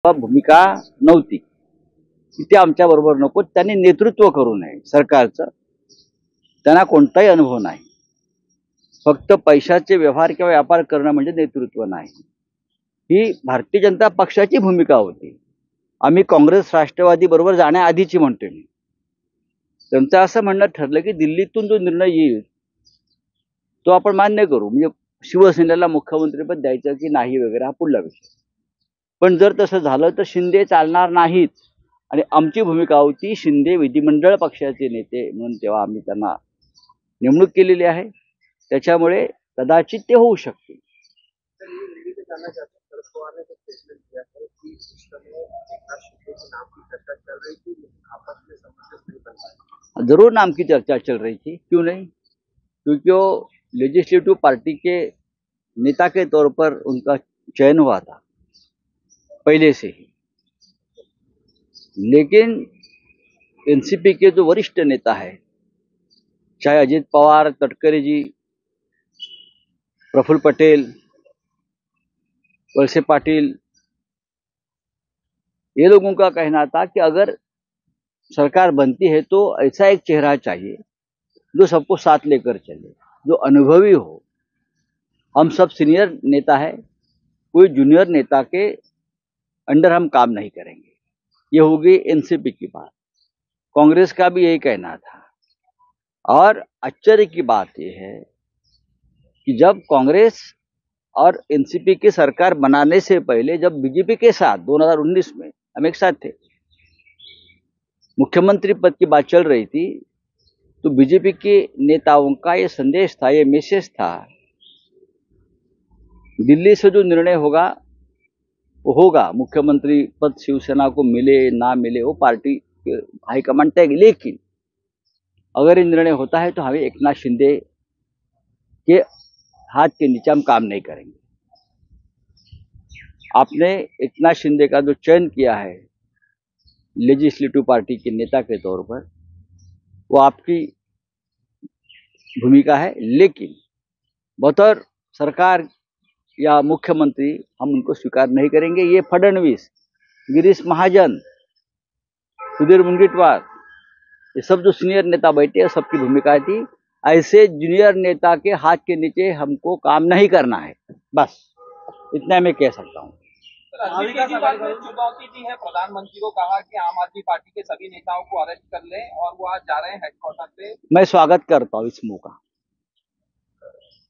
भूमिका नव्हती ती आमच्या बरोबर नको. त्यांनी नेतृत्व करू नये सरकारचं. त्यांना कोणताही अनुभव नाही. फक्त पैशाचे व्यवहार किंवा व्यापार करणं म्हणजे नेतृत्व नाही. ही भारतीय जनता पक्षाची भूमिका होती. आम्ही काँग्रेस राष्ट्रवादी बरोबर जाण्याआधीची म्हणतोय मी. त्यांचं असं म्हणणं ठरलं की दिल्लीतून जो निर्णय येईल तो आपण मान्य करू. म्हणजे शिवसेनेला मुख्यमंत्रीपद द्यायचं की नाही वगैरे हा पुढला विषय. पण जर तसं झालं तर शिंदे चालणार नाहीत. आणि आमची भूमिका होती शिंदे विधिमंडळ पक्षाचे नेते म्हणून तेव्हा आम्ही त्यांना नेमणूक केलेली आहे. त्याच्यामुळे कदाचित ते होऊ शकते. जरूर नाम की चर्चा चल रही थी, क्यों नहीं, क्योंकि वो लेजिस्लेटिव पार्टी के नेता के तौर पर उनका चयन हुआ था पहले से ही. लेकिन एनसीपी के जो वरिष्ठ नेता है, चाहे अजित पवार, तटकरे जी, प्रफुल्ल पटेल, वलसे पाटिल, ये लोगों का कहना था कि अगर सरकार बनती है तो ऐसा एक चेहरा चाहिए जो सबको साथ लेकर चले, जो अनुभवी हो. हम सब सीनियर नेता है, कोई जूनियर नेता के अंडर हम काम नहीं करेंगे. ये होगी एनसीपी की बात. कांग्रेस का भी यही कहना था. और आश्चर्य की बात यह है कि जब कांग्रेस और एनसीपी की सरकार बनाने से पहले जब बीजेपी के साथ 2019 में हम एक साथ थे, मुख्यमंत्री पद की बात चल रही थी, तो बीजेपी के नेताओं का ये संदेश था, ये मैसेज था, दिल्ली से जो निर्णय होगा वो होगा. मुख्यमंत्री पद शिवसेना को मिले ना मिले वो पार्टी हाईकमांड तय. लेकिन अगर ये निर्णय होता है तो हमें एकनाथ शिंदे के हाथ के नीचे हम काम नहीं करेंगे. आपने एकनाथ शिंदे का जो चयन किया है लेजिस्लेटिव पार्टी के नेता के तौर पर, वो आपकी भूमिका है. लेकिन बतौर सरकार या मुख्यमंत्री हम उनको स्वीकार नहीं करेंगे. ये फडणवीस, गिरीश महाजन, सुधीर मुनगंटीवार, ये सब जो सीनियर नेता बैठे हैं, सबकी भूमिका थी ऐसे जूनियर नेता के हाथ के नीचे हमको काम नहीं करना है. बस इतना मैं कह सकता हूँ. चुनौती दी है, प्रधानमंत्री को कहा कि आम आदमी पार्टी के सभी नेताओं को अरेस्ट कर लें और वो आज जा रहे हैं हेडक्वार्टर पे. मैं स्वागत करता हूँ इस मौका.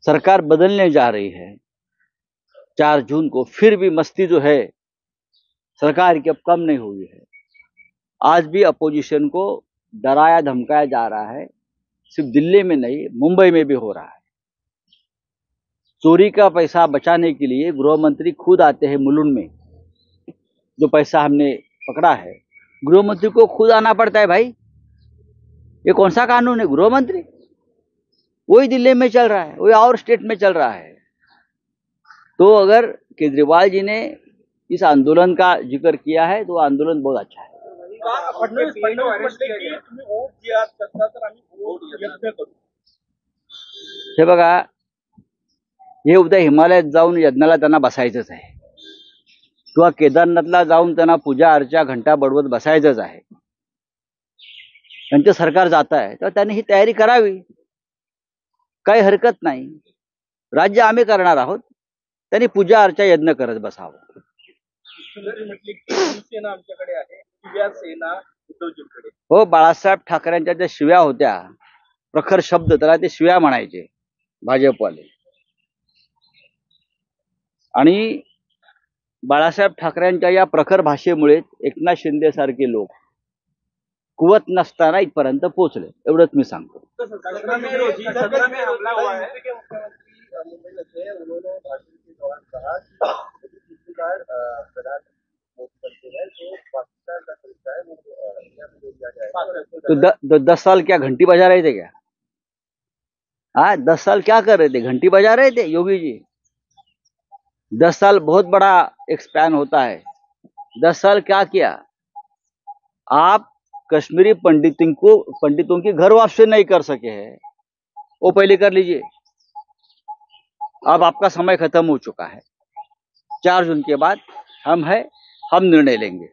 सरकार बदलने जा रही है 4 जून को. फिर भी मस्ती जो है सरकार की अब कम नहीं हुई है. आज भी अपोजिशन को डराया धमकाया जा रहा है. सिर्फ दिल्ली में नहीं, मुंबई में भी हो रहा है. चोरी का पैसा बचाने के लिए गृह मंत्री खुद आते हैं मुलुंड में. जो पैसा हमने पकड़ा है, गृह मंत्री को खुद आना पड़ता है. भाई ये कौन सा कानून है? गृह मंत्री वही दिल्ली में चल रहा है, वही और स्टेट में चल रहा है. तो अगर केजरीवाल जी ने इस आंदोलन का जिक्र किया है तो आंदोलन बहुत अच्छा है. हे बघा, हे उद्या हिमालयात जाऊन यज्ञाला त्यांना बसायचंच आहे किंवा केदारनाथला जाऊन त्यांना पूजा अर्चा घंटा बडवत बसायचंच आहे. त्यांचं सरकार जात आहे तर त्यांनी ही तयारी करावी. काही हरकत नाही. राज्य आम्ही करणार आहोत, त्यांनी पूजा अर्चा यज्ञ करत बसावं. हो, बाळासाहेब ठाकरेंच्या ज्या शिव्या होत्या, प्रखर शब्द, त्याला ते शिव्या म्हणायचे भाजपवाले. आणि बाळासाहेब ठाकरेंच्या या प्रखर भाषेमुळे एकनाथ शिंदे सारखे लोक कुवत नसताना इथपर्यंत पोहोचले. एवढंच मी सांगतो. तो 10 साल क्या घंटी बजा रहे थे क्या? हाँ, 10 साल क्या कर रहे थे? घंटी बजा रहे थे योगी जी. 10 साल बहुत बड़ा एक स्पैन होता है. 10 साल क्या किया? आप कश्मीरी पंडितों की घर वापसी नहीं कर सके हैं, वो पहले कर लीजिए. अब आपका समय खत्म हो चुका है. 4 जून के बाद हम है, हम निर्णय लेंगे।